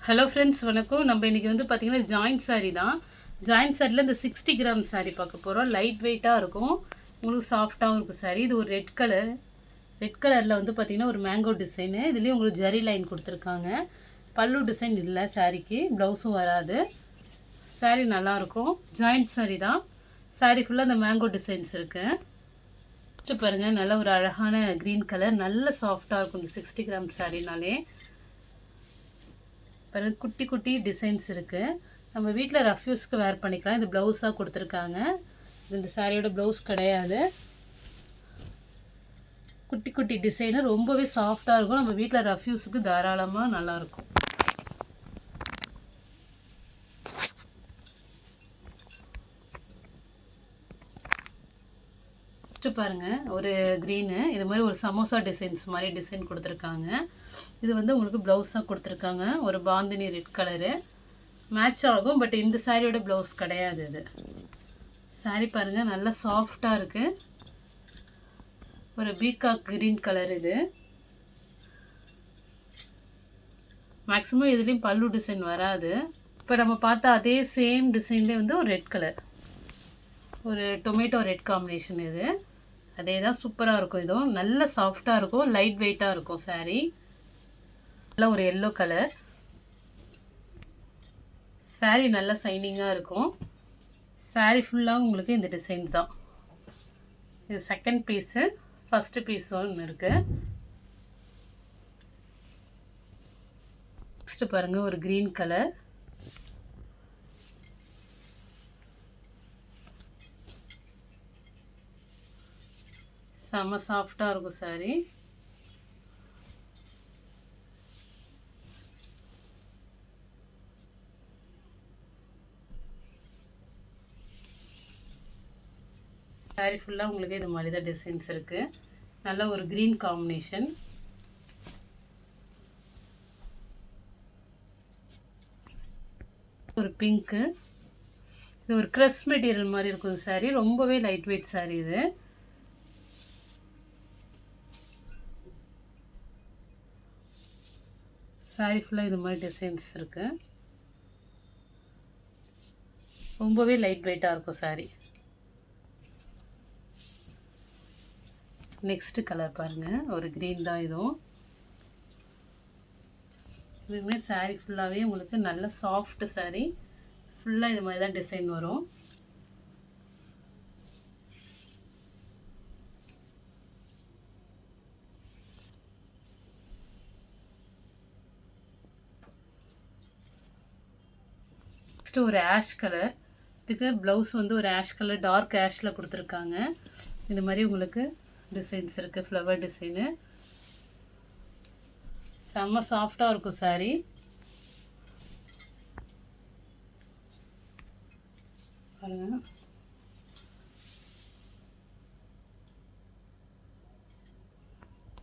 Hello friends, வணக்கம். நம்ம இன்றைக்கி வந்து பார்த்திங்கன்னா ஜாயின்ட் சாரீ தான். ஜாயின்ட் சாரியில் இந்த 60 கிராம் சாரீ பார்க்க போகிறோம். லைட் வெயிட்டாக இருக்கும், உங்களுக்கு சாஃப்டாகவும் இருக்கும் சாரீ. இது ஒரு ரெட் கலரில் வந்து பார்த்திங்கன்னா ஒரு மேங்கோ டிசைனு. இதுலேயும் உங்களுக்கு ஜரி லைன் கொடுத்துருக்காங்க. பல்லு டிசைன் இல்லை சாரீக்கு, ப்ளவுஸும் வராது. சாரீ நல்லாயிருக்கும், ஜாயின்ட் சாரீ தான். சாரீ ஃபுல்லாக அந்த மேங்கோ டிசைன்ஸ் இருக்குது. ஃபஸ்ட்டு பாருங்கள், நல்ல ஒரு அழகான க்ரீன் கலர், நல்ல சாஃப்டாக இருக்கும் இந்த 60 கிராம் சாரீனாலே. பாருங்கள், குட்டி குட்டி டிசைன்ஸ் இருக்குது. நம்ம வீட்டில் ரஃப் யூஸ்க்கு வேர் பண்ணிக்கலாம். இது ப்ளவுஸாக கொடுத்துருக்காங்க. இந்த சாரியோட ப்ளவுஸ் கிடையாது. குட்டி குட்டி டிசைனு, ரொம்பவே சாஃப்டாக இருக்கும். நம்ம வீட்டில் ரஃப் யூஸுக்கு தாராளமாக நல்லாயிருக்கும். பாருங்கள், ஒரு க்ரீனு, இது மாதிரி ஒரு சமோசா டிசைன்ஸ் மாதிரி டிசைன் கொடுத்துருக்காங்க. இது வந்து உங்களுக்கு ப்ளவுஸாக கொடுத்துருக்காங்க. ஒரு பாந்தினி ரெட் கலரு மேட்ச் ஆகும், பட் இந்த சாரியோட ப்ளவுஸ் கிடையாது. இது சாரீ பாருங்கள், நல்லா சாஃப்டாக இருக்குது. ஒரு பீகாக் க்ரீன் கலர். இது மேக்ஸிமம் இதுலேயும் பல்லு டிசைன் வராது. இப்போ நம்ம பார்த்தா அதே சேம் டிசைன்லேயே வந்து ஒரு ரெட் கலர், ஒரு டொமேட்டோ ரெட் காம்பினேஷன். இது அதே தான், சூப்பராக இருக்கும். இதுவும் நல்ல சாஃப்டாக இருக்கும், லைட் வெயிட்டாக இருக்கும் சாரீ. நல்ல ஒரு எல்லோ கலர் சாரீ, நல்ல சைனிங்காக இருக்கும். சாரீ ஃபுல்லாக உங்களுக்கு இந்த டிசைன் தான். இது செகண்ட் பீஸு, ஃபஸ்ட்டு பீஸ் ஒன்று இருக்குது. நெக்ஸ்ட்டு பாருங்கள், ஒரு க்ரீன் கலர். செம்ம சாஃப்டாக இருக்கும் சாரீ. சாரீ ஃபுல்லாக உங்களுக்கு இது மாதிரி தான் டிசைன்ஸ் இருக்குது. நல்ல ஒரு க்ரீன் காம்பினேஷன். ஒரு பிங்க்கு. இது ஒரு க்ரஷ் மெட்டீரியல் மாதிரி இருக்கும் சாரீ. ரொம்பவே லைட் வெயிட் சாரீ இது. சாரீ ஃபுல்லாக இது மாதிரி டிசைன்ஸ் இருக்குது. ரொம்பவே லைட் வெயிட்டாக இருக்கும் சாரீ. நெக்ஸ்ட்டு கலர் பாருங்கள், ஒரு க்ரீன் தான். இதுவும் இதுவுமே சாரீ ஃபுல்லாகவே உங்களுக்கு நல்ல சாஃப்ட் சாரீ. ஃபுல்லாக இது மாதிரி தான் டிசைன் வரும். நெக்ஸ்ட்டு ஒரு ஆஷ் கலர். இதுக்கு ப்ளவுஸ் வந்து ஒரு ஆஷ் கலர், டார்க் ஆஷில் கொடுத்துருக்காங்க. இந்த மாதிரி உங்களுக்கு டிசைன்ஸ் இருக்குது, ஃப்ளவர் டிசைனு. செம்ம சாஃப்டாக இருக்கும் சாரீ. பாருங்க,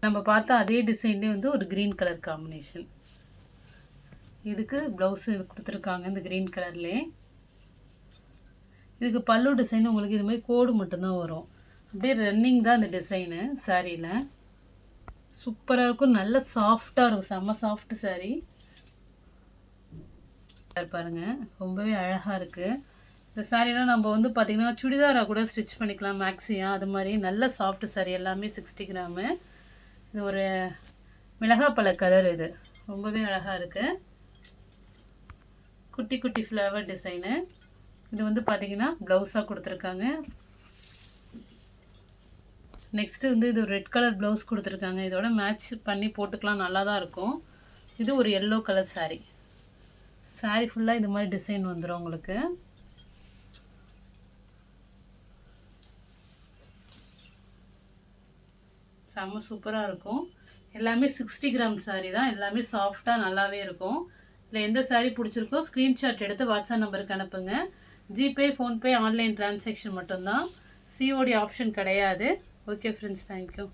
நம்ம பார்த்தா அதே டிசைன்லேயே வந்து ஒரு க்ரீன் கலர் காம்பினேஷன். இதுக்கு ப்ளவுஸு கொடுத்துருக்காங்க இந்த க்ரீன் கலர்லேயே. இதுக்கு பல்லு டிசைன் உங்களுக்கு இது மாதிரி கோடு மட்டும்தான் வரும். அப்படியே ரன்னிங் தான் இந்த டிசைனு சாரியில். சூப்பராக இருக்கும், நல்ல சாஃப்டாக இருக்கும், செம்ம சாஃப்ட் சாரீ. பாருங்கள், ரொம்பவே அழகாக இருக்குது. இந்த சாரீலாம் நம்ம வந்து பார்த்திங்கன்னா சுடிதாராக கூட ஸ்டிச் பண்ணிக்கலாம், மேக்ஸியாக. அது மாதிரி நல்ல சாஃப்ட் சாரீ. எல்லாமே 60 கிராமு. இது ஒரு மிளகாப்பழ கலர். இது ரொம்பவே அழகாக இருக்குது. குட்டி குட்டி ஃப்ளவர் டிசைனு. இது வந்து பார்த்திங்கன்னா ப்ளவுஸாக கொடுத்துருக்காங்க. நெக்ஸ்ட்டு வந்து இது ஒரு ரெட் கலர் ப்ளவுஸ் கொடுத்துருக்காங்க. இதோட மேட்ச் பண்ணி போட்டுக்கலாம், நல்லா தான் இருக்கும். இது ஒரு எல்லோ கலர் சாரீ. சாரீ ஃபுல்லாக இது மாதிரி டிசைன் வந்துடும் உங்களுக்கு. செம்ம சூப்பராக இருக்கும். எல்லாமே 60 கிராம் சாரீ தான். எல்லாமே சாஃப்டாக நல்லாவே இருக்கும். இல்லை எந்த சாரீ பிடிச்சிருக்கோ ஸ்க்ரீன்ஷாட் எடுத்து வாட்ஸ்அப் நம்பருக்கு அனுப்புங்க. ஜிபே, ஃபோன்பே, ஆன்லைன் டிரான்சாக்ஷன் மட்டும்தான், சிஓடி ஆப்ஷன் கிடையாது. Okay friends, thank you.